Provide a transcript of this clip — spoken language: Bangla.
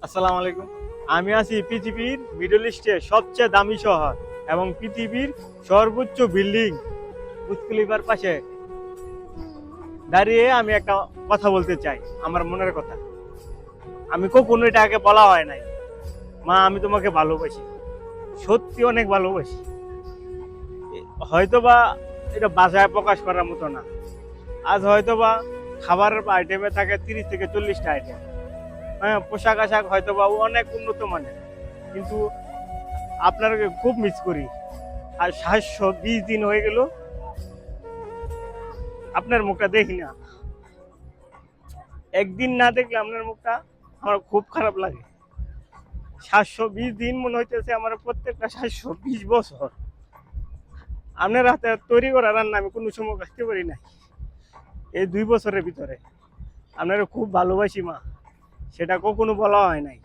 আসসালামু আলাইকুম। আমি আছি পৃথিবীর মিডল ইস্টের সবচেয়ে দামি শহর এবং পৃথিবীর সর্বোচ্চ বিল্ডিং বুর্জ খলিফার পাশে দাঁড়িয়ে আমি একটা কথা বলতে চাই, আমার মনের কথা। আমি কখনো এটা আগে বলা হয় নাই। মা, আমি তোমাকে ভালোবাসি, সত্যি অনেক ভালোবাসি। হয়তোবা এটা বাসায় প্রকাশ করার মতো না। আজ হয়তোবা খাবারের আইটেমে থাকে 30 থেকে 40টা আইটেম। হ্যাঁ, পোশাক আশাক হয়তোবা অনেক উন্নত মানের, কিন্তু আপনাকে খুব মিস করি। আর 720 দিন হয়ে গেল আপনার মুখটা দেখি না। একদিন না দেখলে আপনার মুখটা আমার খুব খারাপ লাগে। 720 দিন মনে হইতেছে আমার প্রত্যেকটা 720 বছর। আপনার হাতে তৈরি করা রান্না আমি কোনো সময় খাইতে পারি নাই এই 2 বছরের ভিতরে। আপনারা খুব ভালোবাসি মা, সেটা কখনো বলা হয় নাই।